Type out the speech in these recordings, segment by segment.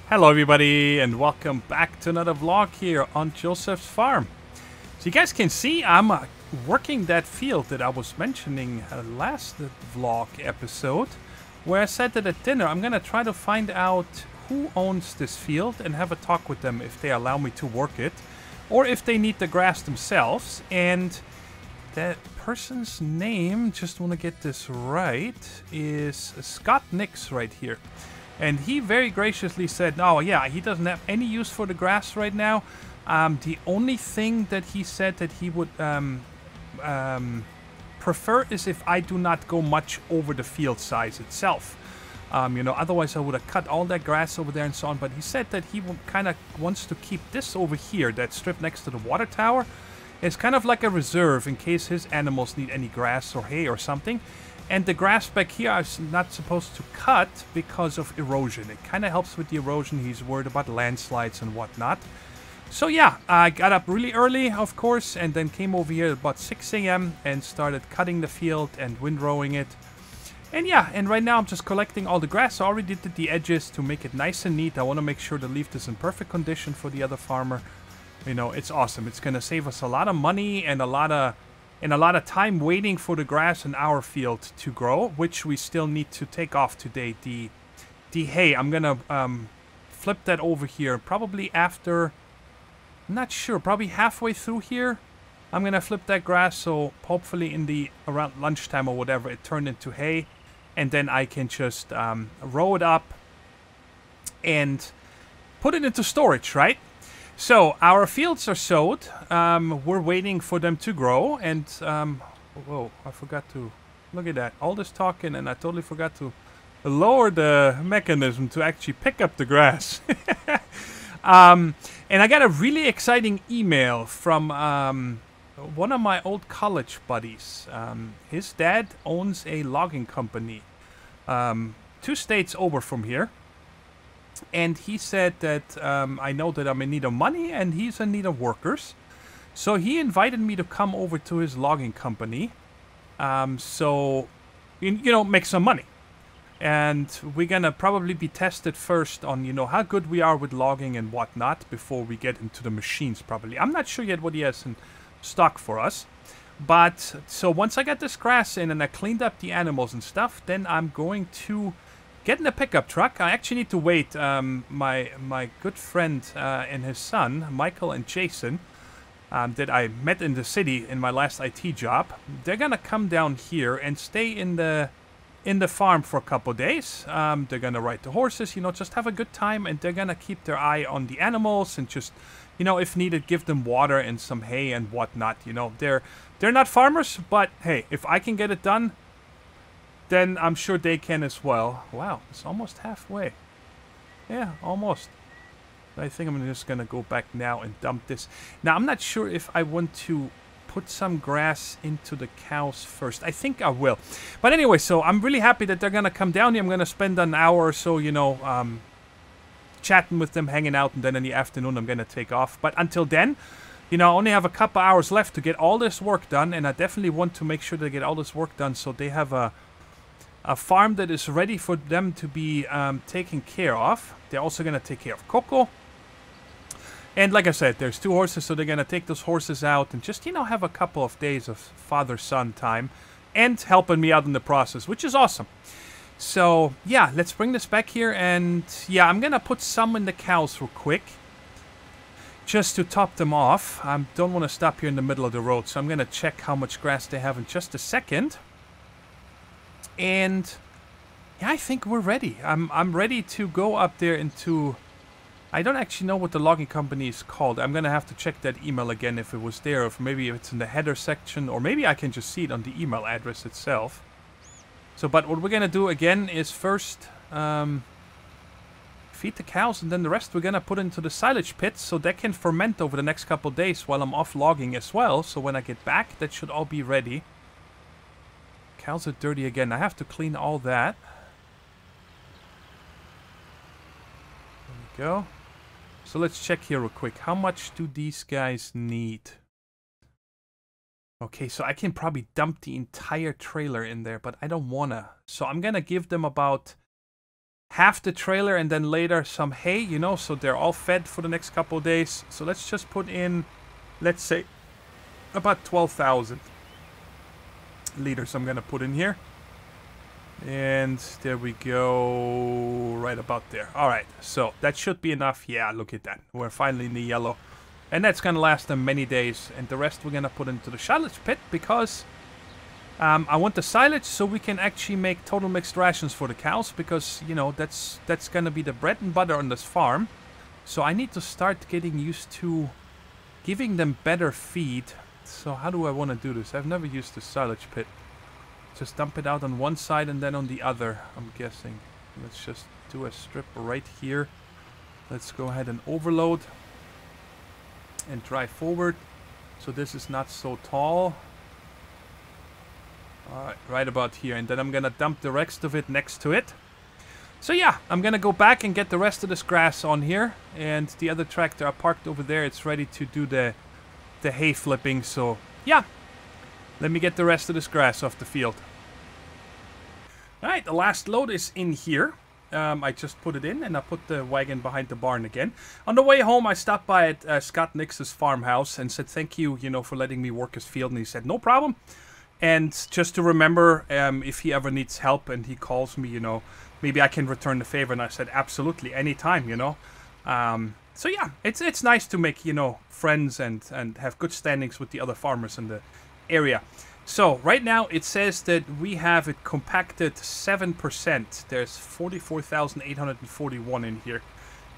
Hello everybody and welcome back to another vlog here on Joseph's farm. So you guys can see I'm working that field that I was mentioning last vlog episode, where I said that at dinner I'm gonna try to find out who owns this field and have a talk with them if they allow me to work it, or if they need the grass themselves. And that person's name, just want to get this right, is Scott Nix right here. And he very graciously said, oh yeah, he doesn't have any use for the grass right now. The only thing that he said that he would prefer is if I do not go much over the field size itself. You know, otherwise I would have cut all that grass over there and so on. But he said that he kind of wants to keep this over here, that strip next to the water tower. It's kind of like a reserve in case his animals need any grass or hay or something. And the grass back here I'm not supposed to cut because of erosion. It kind of helps with the erosion. He's worried about landslides and whatnot. So yeah, I got up really early, of course, and then came over here at about 6 a.m. and started cutting the field and windrowing it. And yeah, and right now I'm just collecting all the grass. I already did the edges to make it nice and neat. I want to make sure to leave this in perfect condition for the other farmer. You know, it's awesome. It's going to save us a lot of money and a lot of time waiting for the grass in our field to grow, which we still need to take off today. The hay, I'm gonna flip that over here probably after, I'm not sure, probably halfway through here. I'm gonna flip that grass, so hopefully in the around lunchtime or whatever it turned into hay, and then I can just roll it up and put it into storage, right? So, our fields are sowed. We're waiting for them to grow. And, whoa, I forgot to, look at that. All this talking and I totally forgot to lower the mechanism to actually pick up the grass. And I got a really exciting email from one of my old college buddies. His dad owns a logging company 2 states over from here. And he said that I know that I'm in need of money and he's in need of workers. So he invited me to come over to his logging company. So, you know, make some money. And we're going to probably be tested first on, you know, how good we are with logging and whatnot before we get into the machines probably. I'm not sure yet what he has in stock for us. But, so once I get this grass in and I cleaned up the animals and stuff, then I'm going to get in a pickup truck. I actually need to wait. My good friend and his son, Michael and Jason, that I met in the city in my last IT job, they're gonna come down here and stay in the farm for a couple days. They're gonna ride the horses, you know, just have a good time, and they're gonna keep their eye on the animals and just, you know, if needed, give them water and some hay and whatnot. You know, they're not farmers, but hey, if I can get it done, then I'm sure they can as well. Wow, it's almost halfway. Yeah, almost. I think I'm just going to go back now and dump this. Now, I'm not sure if I want to put some grass into the cows first. I think I will. But anyway, so I'm really happy that they're going to come down here. I'm going to spend an hour or so, you know, chatting with them, hanging out, and then in the afternoon I'm going to take off. But until then, you know, I only have a couple hours left to get all this work done, and I definitely want to make sure they get all this work done so they have a farm that is ready for them to be taken care of. They're also going to take care of Coco. And like I said, there's 2 horses, so they're going to take those horses out and just, you know, have a couple of days of father-son time and helping me out in the process, which is awesome. So, yeah, let's bring this back here. And, yeah, I'm going to put some in the cows real quick just to top them off. I don't want to stop here in the middle of the road, so I'm going to check how much grass they have in just a second. And yeah, I think we're ready. I'm ready to go up there into, I don't actually know what the logging company is called. I'm gonna have to check that email again if it was there, or if maybe it's in the header section, or maybe I can just see it on the email address itself. So, but what we're gonna do again is first feed the cows, and then the rest we're gonna put into the silage pits so they can ferment over the next couple days while I'm off logging as well. So when I get back, that should all be ready. Cows are dirty again. I have to clean all that. There we go. So let's check here real quick. How much do these guys need? Okay, so I can probably dump the entire trailer in there, but I don't wanna. So I'm gonna give them about half the trailer and then later some hay, you know, so they're all fed for the next couple of days. So let's just put in, let's say, about 12,000 liters I'm gonna put in here. And there we go, right about there. All right, so that should be enough. Yeah, look at that. We're finally in the yellow. And that's gonna last them many days. And the rest we're gonna put into the silage pit because I want the silage so we can actually make total mixed rations for the cows because, you know, that's gonna be the bread and butter on this farm. So I need to start getting used to giving them better feed. So how do I want to do this? I've never used the silage pit. Just dump it out on one side and then on the other, I'm guessing. Let's just do a strip right here. Let's go ahead and overload and drive forward. So this is not so tall. Alright, right about here. And then I'm gonna dump the rest of it next to it. So yeah, I'm gonna go back and get the rest of this grass on here. And the other tractor I parked over there, it's ready to do the hay flipping. So yeah, let me get the rest of this grass off the field. Alright, the last load is in here. I just put it in and I put the wagon behind the barn again. On the way home, I stopped by at Scott Nix's farmhouse and said thank you, you know, for letting me work his field. And he said, no problem. And just to remember, if he ever needs help and he calls me, you know, maybe I can return the favor. And I said, absolutely, anytime, you know. So yeah, it's nice to make, you know, friends and have good standings with the other farmers in the area. So right now it says that we have it compacted 7%. There's 44,841 in here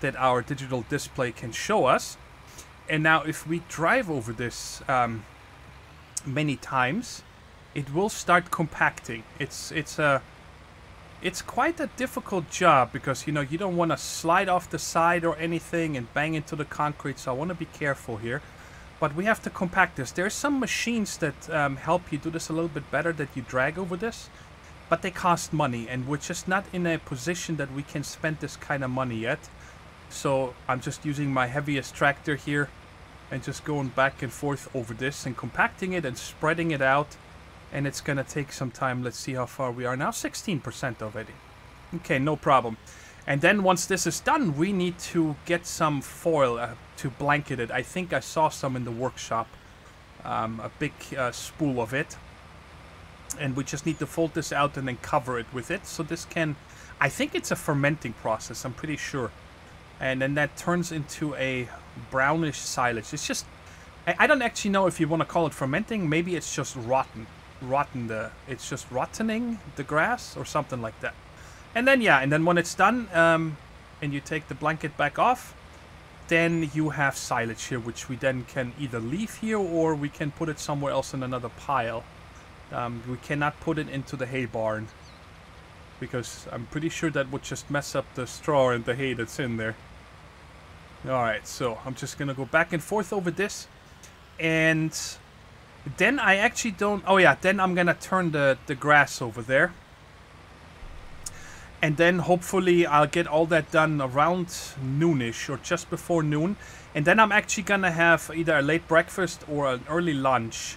that our digital display can show us. And now if we drive over this many times, it will start compacting. It's quite a difficult job because, you know, you don't want to slide off the side or anything and bang into the concrete. So I want to be careful here. But we have to compact this. There's some machines that help you do this a little bit better that you drag over this. But they cost money. And we're just not in a position that we can spend this kind of money yet. So I'm just using my heaviest tractor here. And just going back and forth over this. And compacting it and spreading it out. And it's going to take some time. Let's see how far we are now. 16% already. Okay, no problem. And then once this is done, we need to get some foil to blanket it. I think I saw some in the workshop. A big spool of it. And we just need to fold this out and then cover it with it. So this can... I think it's a fermenting process. I'm pretty sure. And then that turns into a brownish silage. It's just... I don't actually know if you want to call it fermenting. Maybe it's just rotten. It's just rottening the grass or something like that. And then yeah, and then when it's done and you take the blanket back off, then you have silage here, which we then can either leave here or we can put it somewhere else in another pile. We cannot put it into the hay barn because I'm pretty sure that would just mess up the straw and the hay that's in there. Alright, so I'm just gonna go back and forth over this. And then I actually don't... Oh yeah, then I'm gonna turn the grass over there. And then hopefully I'll get all that done around noonish or just before noon. And then I'm actually gonna have either a late breakfast or an early lunch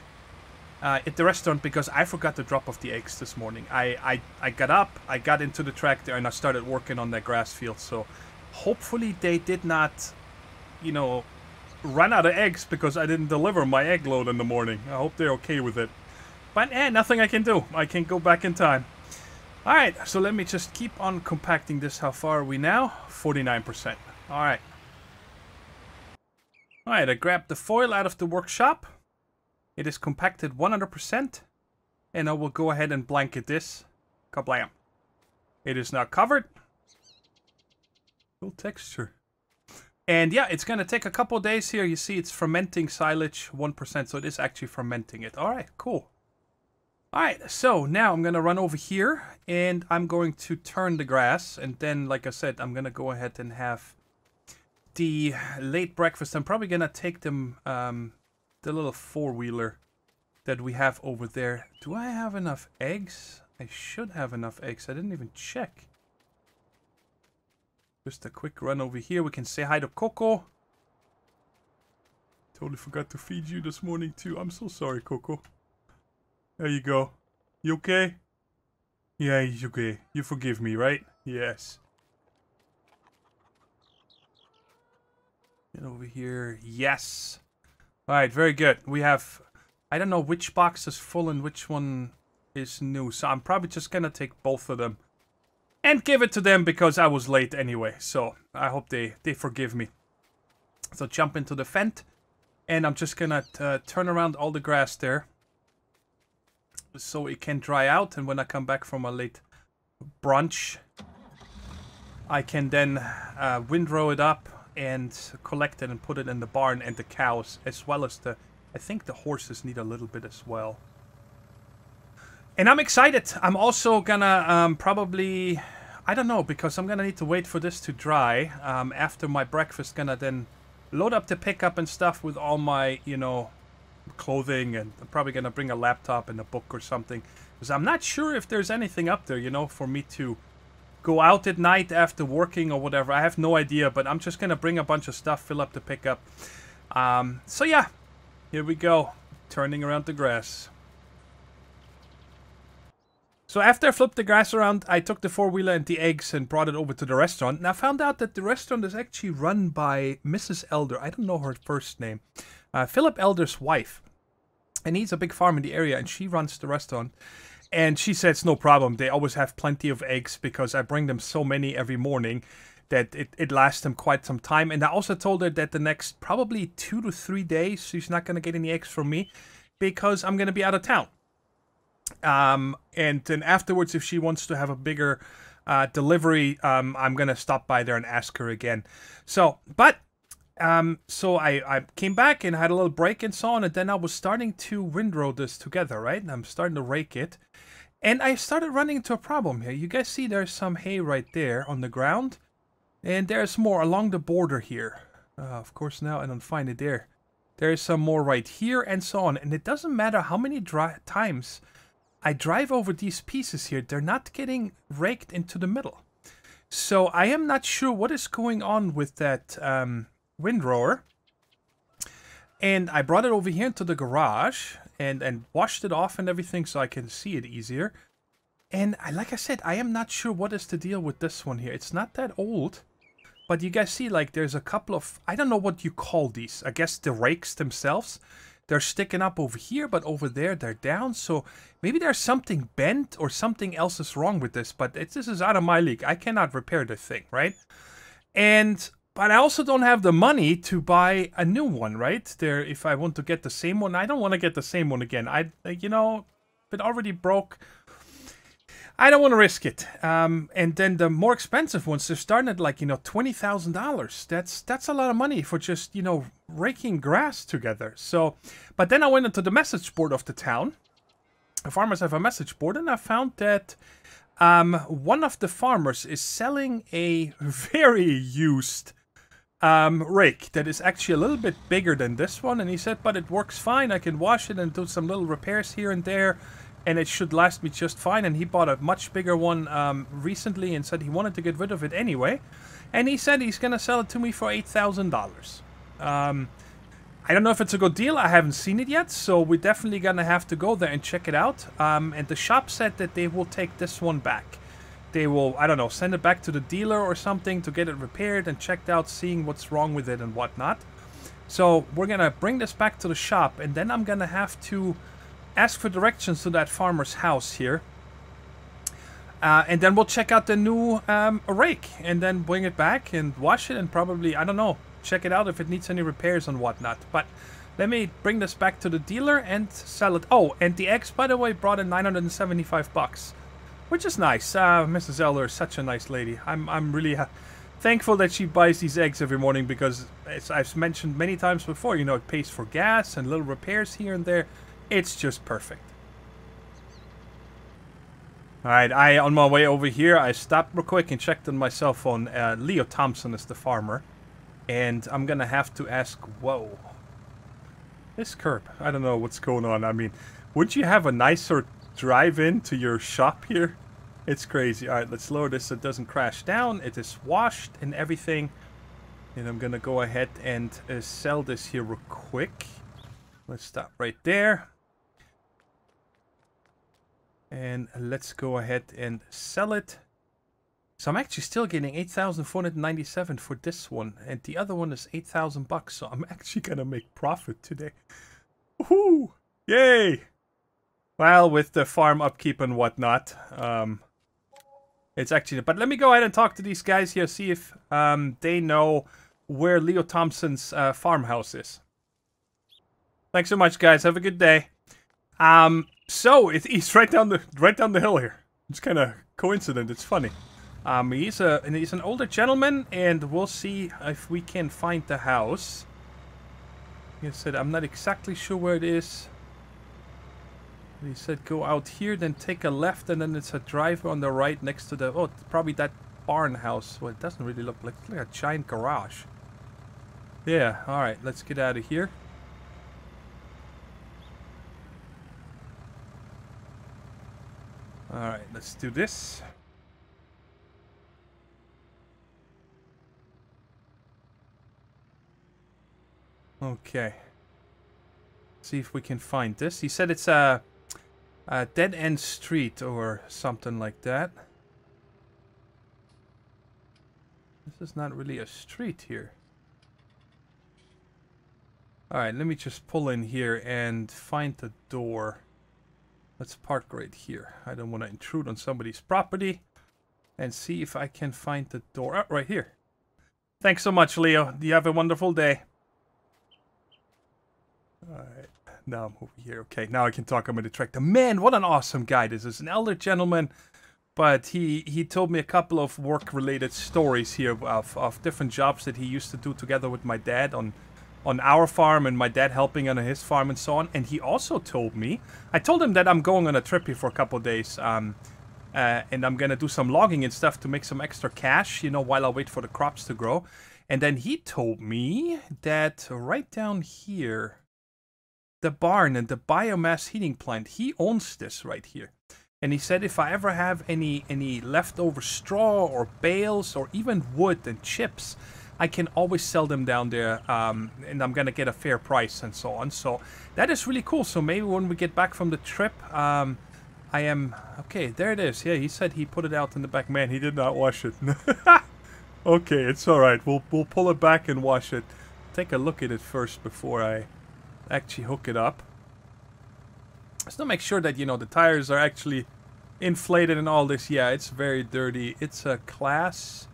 at the restaurant because I forgot to drop off the eggs this morning. I got up, I got into the tractor and I started working on that grass field. So hopefully they did not, you know, run out of eggs because I didn't deliver my egg load in the morning. I hope they're okay with it. But nothing I can do. I can go back in time. Alright, so let me just keep on compacting this. How far are we now? 49%. Alright. Alright, I grabbed the foil out of the workshop. It is compacted 100%. And I will go ahead and blanket this. Kablam. It is now covered. Cool texture. And yeah, it's going to take a couple days here. You see it's fermenting silage 1%. So it is actually fermenting it. Alright, cool. Alright, so now I'm going to run over here and I'm going to turn the grass. And then, like I said, I'm going to go ahead and have the late breakfast. I'm probably going to take them, the little four-wheeler that we have over there. Do I have enough eggs? I should have enough eggs. I didn't even check. Just a quick run over here. We can say hi to Coco. Totally forgot to feed you this morning too. I'm so sorry, Coco. There you go. You okay? Yeah, he's okay. You forgive me, right? Yes. Get over here. Yes. All right, very good. We have, I don't know which box is full and which one is new. So I'm probably just going to take both of them and give it to them because I was late anyway. So I hope they forgive me. So jump into the vent. And I'm just going to turn around all the grass there. So it can dry out. And when I come back from a late brunch, I can then windrow it up and collect it and put it in the barn, and the cows, as well as I think the horses need a little bit as well. And I'm excited. I'm also gonna probably, I don't know, because I'm gonna need to wait for this to dry. After my breakfast, gonna then load up the pickup and stuff with all my, you know, clothing, and I'm probably gonna bring a laptop and a book or something, because I'm not sure if there's anything up there, you know, for me to go out at night after working or whatever. I have no idea, but I'm just gonna bring a bunch of stuff, fill up the pickup. So yeah, here we go, turning around the grass. So after I flipped the grass around, I took the four-wheeler and the eggs and brought it over to the restaurant. And I found out that the restaurant is actually run by Mrs. Elder. I don't know her first name. Philip Elder's wife. And he's a big farm in the area, and she runs the restaurant. And she said it's no problem. They always have plenty of eggs because I bring them so many every morning that it lasts them quite some time. And I also told her that the next probably 2 to 3 days she's not going to get any eggs from me because I'm going to be out of town. And then afterwards, if she wants to have a bigger delivery, I'm going to stop by there and ask her again. So, so I came back and had a little break and so on, and then I was starting to windrow this together, right? And I'm starting to rake it. And I started running into a problem here. You guys see there's some hay right there on the ground. And there's more along the border here. Of course, now I don't find it there. There's some more right here and so on. And it doesn't matter how many times I drive over these pieces here, they're not getting raked into the middle. So I am not sure what is going on with that windrower. And I brought it over here into the garage and washed it off and everything so I can see it easier. And like I said, I am not sure what is the deal with this one here. It's not that old, but you guys see, like, there's a couple of, I don't know what you call these. I guess the rakes themselves. They're sticking up over here, but over there they're down. So maybe there's something bent or something else is wrong with this, but this is out of my league. I cannot repair the thing, right? But I also don't have the money to buy a new one, right? There, if I want to get the same one, I don't want to get the same one again. You know, if it already broke, I don't want to risk it. And then the more expensive ones, they're starting at like, you know, $20,000. That's a lot of money for just, you know, raking grass together. So, but then I went into the message board of the town. The farmers have a message board, and I found that one of the farmers is selling a very used rake that is actually a little bit bigger than this one. And he said, but it works fine. I can wash it and do some little repairs here and there, and it should last me just fine. And he bought a much bigger one recently and said he wanted to get rid of it anyway. And he said he's going to sell it to me for $8,000. I don't know if it's a good deal. I haven't seen it yet, so we're definitely going to have to go there and check it out. And the shop said that they will take this one back. They will, I don't know, send it back to the dealer or something to get it repaired and checked out, seeing what's wrong with it and whatnot. So we're going to bring this back to the shop, and then I'm going to have to ask for directions to that farmer's house here. And then we'll check out the new rake, and then bring it back and wash it and probably, I don't know, check it out if it needs any repairs and whatnot. But let me bring this back to the dealer and sell it. Oh, and the eggs, by the way, brought in $975, which is nice. Mrs. Elder is such a nice lady. I'm really thankful that she buys these eggs every morning because, as I've mentioned many times before, you know, it pays for gas and little repairs here and there. It's just perfect. Alright, on my way over here, I stopped real quick and checked on my cell phone. Leo Thompson is the farmer. And I'm gonna have to ask, whoa. This curb, I don't know what's going on. I mean, wouldn't you have a nicer drive-in to your shop here? It's crazy. Alright, let's lower this so it doesn't crash down. It is washed and everything. And I'm gonna go ahead and sell this here real quick. Let's stop right there. And let's go ahead and sell it. So I'm actually still getting 8,497 for this one, and the other one is 8,000 bucks. So I'm actually gonna make profit today. Woohoo! Yay! Well, with the farm upkeep and whatnot, it's actually. But let me go ahead and talk to these guys here, see if they know where Leo Thompson's farmhouse is. Thanks so much, guys. Have a good day. So he's right down the hill here. It's kind of coincident. It's funny. He's an older gentleman, and we'll see if we can find the house. He said, I'm not exactly sure where it is. He said, go out here, then take a left, and then it's a driveway on the right next to the... Oh, probably that barn house. Well, it doesn't really look like a giant garage. Yeah, alright, let's get out of here. Alright, let's do this. Okay. See if we can find this. He said it's a dead-end street or something like that. This is not really a street here. Alright, let me just pull in here and find the door. Let's park right here. I don't want to intrude on somebody's property. And see if I can find the door. Oh, right here. Thanks so much, Leo. You have a wonderful day. Alright, now I'm over here. Okay, now I can talk about the tractor. Man, what an awesome guy. This is an elder gentleman. But he told me a couple of work-related stories here of different jobs that he used to do together with my dad on our farm, and my dad helping on his farm and so on. And he also told me, I told him that I'm going on a trip here for a couple of days, and I'm gonna do some logging and stuff to make some extra cash, you know, while I wait for the crops to grow. And then he told me that right down here, the barn and the biomass heating plant, he owns this right here. And he said if I ever have any leftover straw or bales or even wood and chips, I can always sell them down there, and I'm gonna get a fair price and so on. So that is really cool. So maybe when we get back from the trip, okay, there it is. Yeah, he said he put it out in the back. Man, he did not wash it. Okay, it's all right. We'll pull it back and wash it. Take a look at it first before I actually hook it up. Just to make sure that, you know, the tires are actually inflated and all this. Yeah, it's very dirty. It's a class.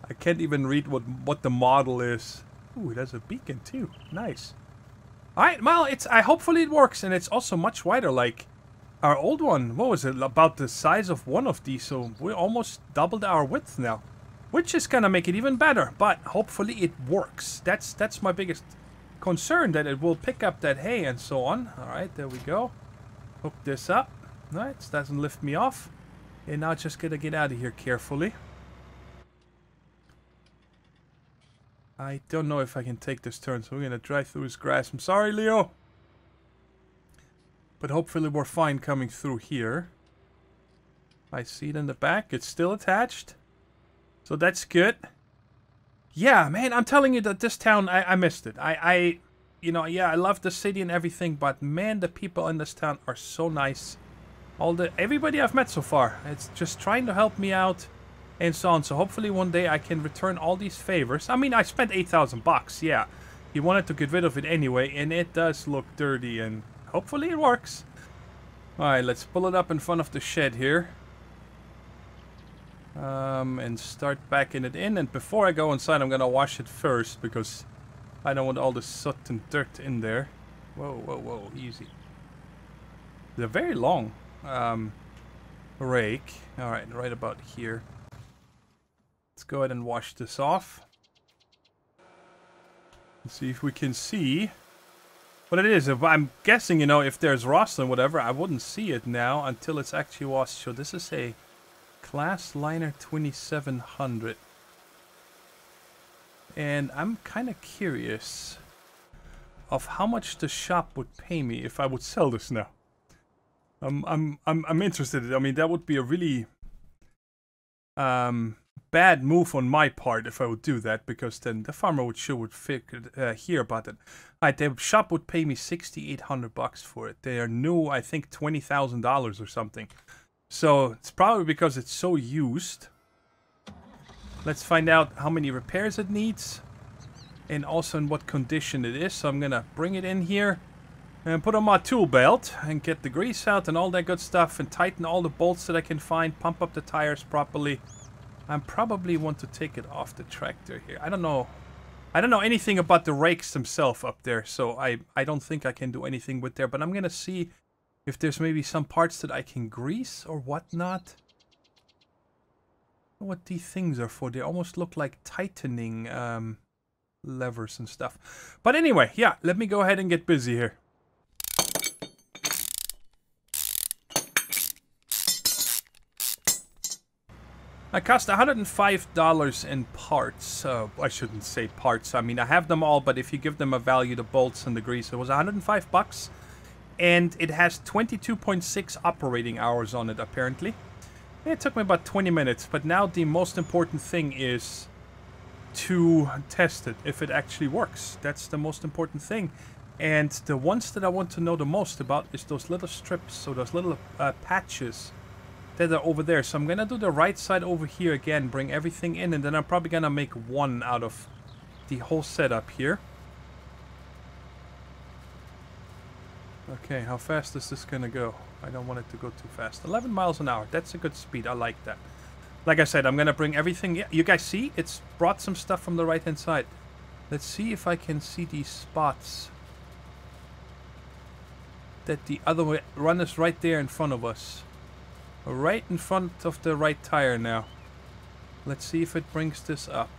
I can't even read what the model is. Ooh, it has a beacon too. Nice. Alright, well, hopefully it works, and it's also much wider. Like our old one, what was it? About the size of one of these, so we almost doubled our width now. Which is gonna make it even better, but hopefully it works. That's my biggest concern, that it will pick up that hay and so on. Alright, there we go. Hook this up. Alright, it doesn't lift me off. And now just gotta get out of here carefully. I don't know if I can take this turn, so we're gonna drive through his grass. I'm sorry, Leo. But hopefully we're fine coming through here. I see it in the back. It's still attached. So that's good. Yeah, man, I'm telling you that this town, I missed it. You know, yeah, I love the city and everything, but man, the people in this town are so nice. Everybody I've met so far, it's just trying to help me out and so on. So hopefully one day I can return all these favors. I mean, I spent 8,000 bucks, yeah. He wanted to get rid of it anyway, and it does look dirty, and hopefully it works. Alright, let's pull it up in front of the shed here. And start backing it in. And before I go inside, I'm gonna wash it first, because I don't want all the soot and dirt in there. Whoa, whoa, whoa, easy. They're very long. Rake. Alright, right about here. Let's go ahead and wash this off. Let's see if we can see what it is. If I'm guessing, you know, if there's rust and whatever, I wouldn't see it now until it's actually washed. So this is a Class Liner 2700. And I'm kind of curious of how much the shop would pay me if I would sell this now. I'm interested. I mean, that would be a really bad move on my part if I would do that, because then the farmer would hear about it. Alright, the shop would pay me 6,800 bucks for it. They are new, I think $20,000 or something. So it's probably because it's so used. Let's find out how many repairs it needs. And also in what condition it is. So I'm gonna bring it in here. And put on my tool belt. And get the grease out and all that good stuff. And tighten all the bolts that I can find. Pump up the tires properly. I probably want to take it off the tractor here. I don't know. I don't know anything about the rakes themselves up there. So I don't think I can do anything with there. But I'm gonna see if there's maybe some parts that I can grease or whatnot. What these things are for. They almost look like tightening levers and stuff. But anyway, yeah, let me go ahead and get busy here. It cost $105 in parts. I shouldn't say parts. I mean, I have them all, but if you give them a value, the bolts and the grease, it was 105 bucks. And it has 22.6 operating hours on it, apparently. It took me about 20 minutes, but now the most important thing is to test it, if it actually works. That's the most important thing. And the ones that I want to know the most about is those little strips, so those little patches that are over there. So I'm gonna do the right side over here again, bring everything in, and then I'm probably gonna make one out of the whole setup here. Okay, how fast is this gonna go? I don't want it to go too fast. 11 miles an hour. That's a good speed. I like that. Like I said, I'm gonna bring everything. Yeah, you guys see? It's brought some stuff from the right-hand side. Let's see if I can see these spots. That the other way run is right there in front of us. Right in front of the right tire now. Let's see if it brings this up.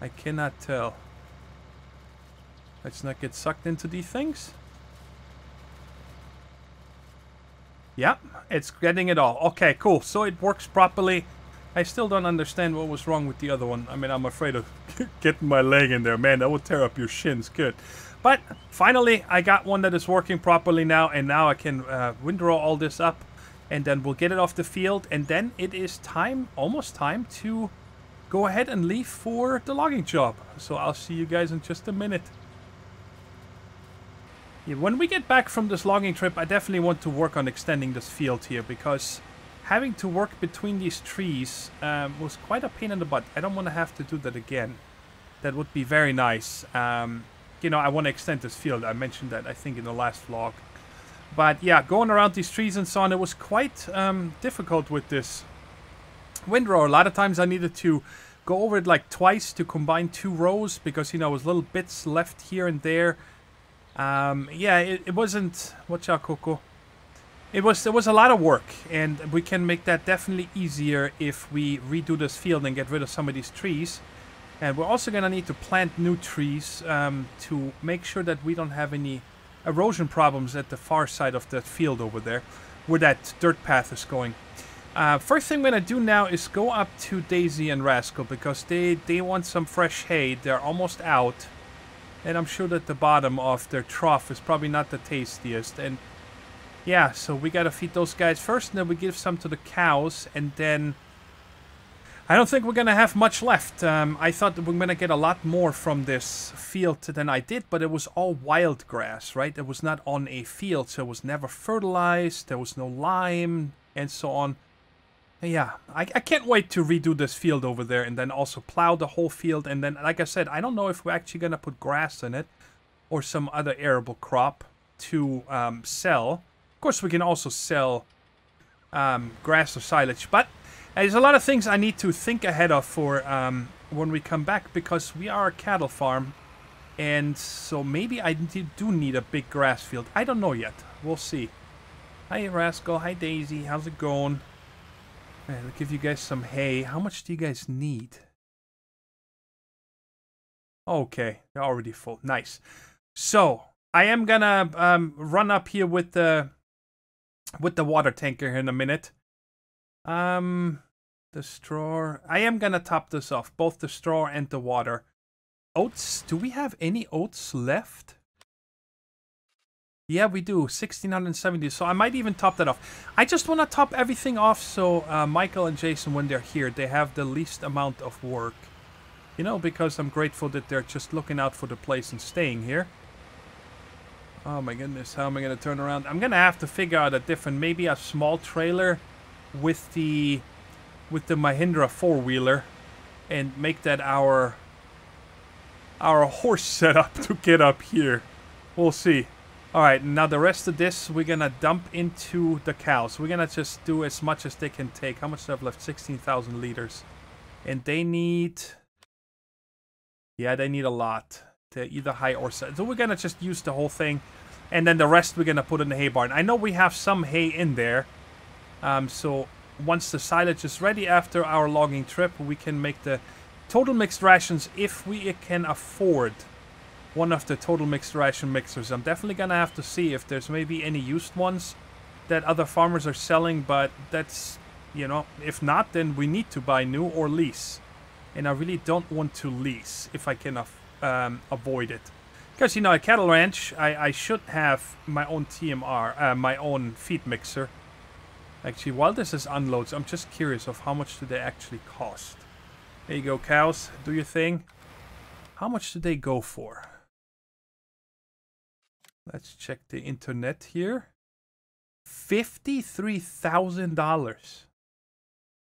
I cannot tell. Let's not get sucked into these things. Yep, it's getting it all. Okay, cool. So it works properly. I still don't understand what was wrong with the other one. I mean, I'm afraid of getting my leg in there. Man, that would tear up your shins. Good. But finally, I got one that is working properly now. And now I can windrow all this up. And then we'll get it off the field. And then it is time, almost time, to go ahead and leave for the logging job. So I'll see you guys in just a minute. Yeah, when we get back from this logging trip, I definitely want to work on extending this field here, because having to work between these trees was quite a pain in the butt. I don't want to have to do that again. That would be very nice. You know, I want to extend this field. I mentioned that, I think, in the last vlog. But yeah, going around these trees and so on, it was quite difficult with this windrow. A lot of times I needed to go over it like twice to combine two rows, because, you know, there was little bits left here and there. Yeah, it wasn't... Watch out, Coco. It was a lot of work, and we can make that definitely easier if we redo this field and get rid of some of these trees. And we're also going to need to plant new trees to make sure that we don't have any erosion problems at the far side of the field over there, where that dirt path is going. First thing I'm going to do now is go up to Daisy and Rascal, because they want some fresh hay. They're almost out. And I'm sure that the bottom of their trough is probably not the tastiest. And yeah, so we gotta feed those guys first, and then we give some to the cows, and then I don't think we're gonna have much left. I thought that we're gonna get a lot more from this field than I did, but it was all wild grass, right? It was not on a field, so it was never fertilized, there was no lime, and so on. Yeah, I can't wait to redo this field over there and then also plow the whole field. And then, like I said, I don't know if we're actually going to put grass in it or some other arable crop to sell. Of course, we can also sell grass or silage. But there's a lot of things I need to think ahead of for when we come back, because we are a cattle farm. And so maybe I do need a big grass field. I don't know yet. We'll see. Hi, Rascal. Hi, Daisy. How's it going? Alright, I'll give you guys some hay. How much do you guys need? Okay, they're already full. Nice. So, I am gonna run up here with the water tanker here in a minute. The straw. I am gonna top this off, both the straw and the water. Oats. Do we have any oats left? Yeah, we do. 1,670. So I might even top that off. I just want to top everything off so Michael and Jason, when they're here, they have the least amount of work. You know, because I'm grateful that they're just looking out for the place and staying here. Oh my goodness, how am I gonna turn around? I'm gonna have to figure out a different, maybe a small trailer with the Mahindra four-wheeler and make that our horse setup to get up here. We'll see. Alright, now the rest of this we're gonna dump into the cows. We're gonna just do as much as they can take. How much do I have left? 16,000 liters. And they need... Yeah, they need a lot. They're either high or... So we're gonna just use the whole thing. And then the rest we're gonna put in the hay barn. I know we have some hay in there. So once the silage is ready after our logging trip, we can make the total mixed rations if we can afford one of the total mixed ration mixers. I'm definitely gonna have to see if there's maybe any used ones that other farmers are selling, but that's, you know, if not, then we need to buy new or lease. And I really don't want to lease if I can avoid it. Because, you know, at Cattle Ranch, I should have my own TMR, my own feed mixer. Actually, while this is unloads, I'm just curious of how much do they actually cost. There you go, cows. Do your thing. How much do they go for? Let's check the internet here. $53,000.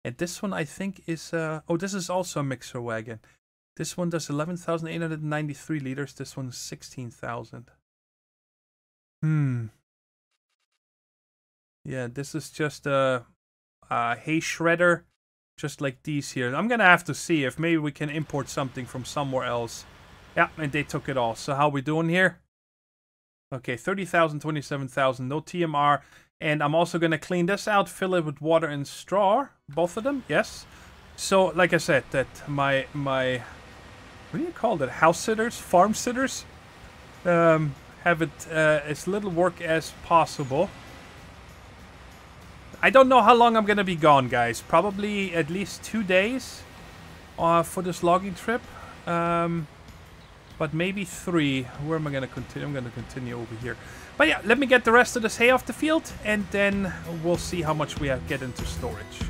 And this one, I think, is... oh, this is also a mixer wagon. This one does 11,893 liters. This one's 16,000. Yeah, this is just a hay shredder. Just like these here. I'm gonna have to see if maybe we can import something from somewhere else. Yeah, and they took it all. So how we doing here? Okay, 30,000, 27,000, no TMR. And I'm also gonna clean this out, fill it with water and straw. Both of them, yes. So, like I said, that my what do you call that? House sitters? Farm sitters? Have it as little work as possible. I don't know how long I'm gonna be gone, guys. Probably at least 2 days for this logging trip. But maybe 3. Where am I gonna continue? I'm gonna continue over here. But yeah, let me get the rest of this hay off the field, and then we'll see how much we get into storage.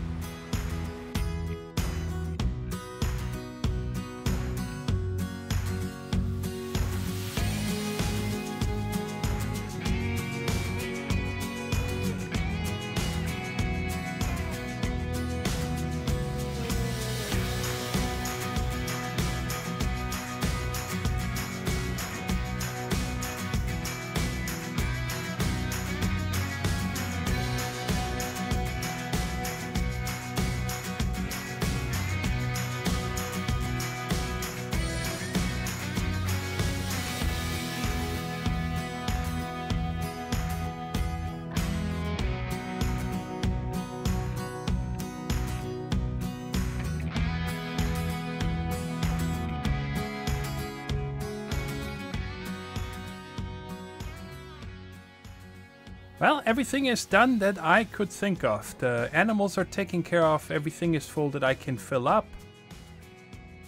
Well, everything is done that I could think of. The animals are taken care of. Everything is full that I can fill up.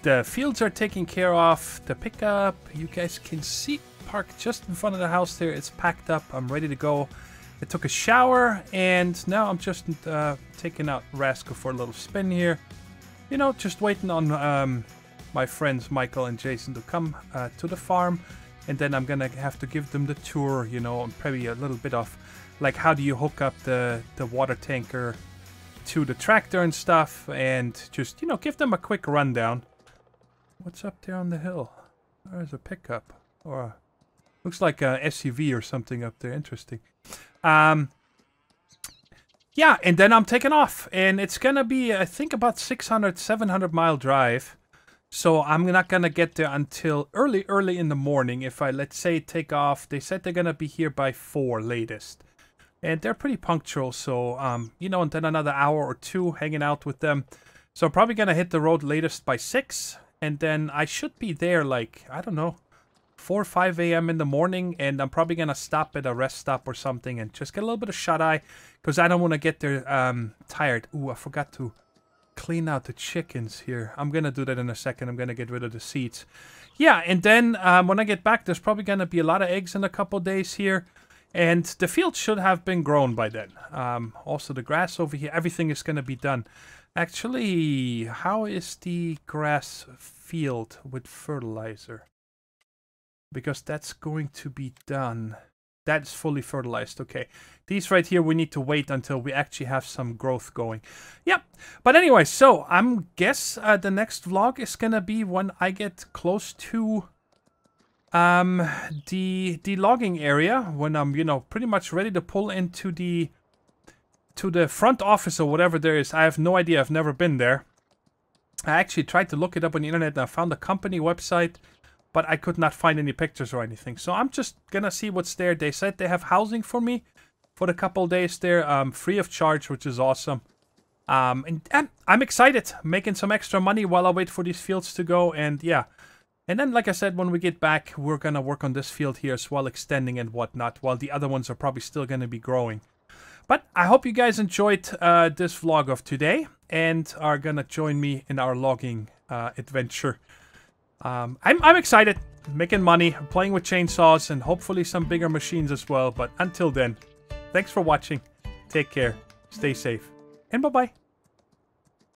The fields are taken care of. The pickup, you guys can see, parked just in front of the house there. It's packed up. I'm ready to go. I took a shower, and now I'm just taking out Rascal for a little spin here. You know, just waiting on my friends Michael and Jason to come to the farm. And then I'm gonna have to give them the tour, you know, and probably a little bit of, like, how do you hook up the water tanker to the tractor and stuff, and just, you know, give them a quick rundown. What's up there on the hill? There's a pickup, or looks like a SUV or something up there. Interesting. Yeah, and then I'm taking off, and it's gonna be, I think, about 600, 700 mile drive. So I'm not gonna get there until early in the morning. If I, let's say, take off, they said they're gonna be here by 4 latest. And they're pretty punctual, so, you know, and then another hour or 2 hanging out with them. So I'm probably gonna hit the road latest by 6. And then I should be there, like, I don't know, 4 or 5 a.m. in the morning. And I'm probably gonna stop at a rest stop or something and just get a little bit of shut-eye. Because I don't want to get there tired. Ooh, I forgot to clean out the chickens here. I'm gonna do that in a second. I'm gonna get rid of the seeds. Yeah, and then when I get back, there's probably gonna be a lot of eggs in a couple days here, and the field should have been grown by then. Also the grass over here, everything is gonna be done. Actually, how is the grass field with fertilizer? Because that's going to be done. That's fully fertilized. Okay. These right here, we need to wait until we actually have some growth going. Yep. But anyway, so I'm guess the next vlog is gonna be when I get close to the logging area, when I'm, you know, pretty much ready to pull into the front office or whatever there is. I have no idea. I've never been there. I actually tried to look it up on the internet and I found a company website, but I could not find any pictures or anything. So I'm just gonna see what's there. They said they have housing for me for the couple days there, free of charge, which is awesome. And I'm excited, making some extra money while I wait for these fields to go. And yeah, and then like I said, when we get back, we're gonna work on this field here as well, extending and whatnot, while the other ones are probably still gonna be growing. But I hope you guys enjoyed this vlog of today and are gonna join me in our logging adventure. I'm excited, making money, playing with chainsaws, and hopefully some bigger machines as well. But until then, thanks for watching, take care, stay safe, and bye-bye.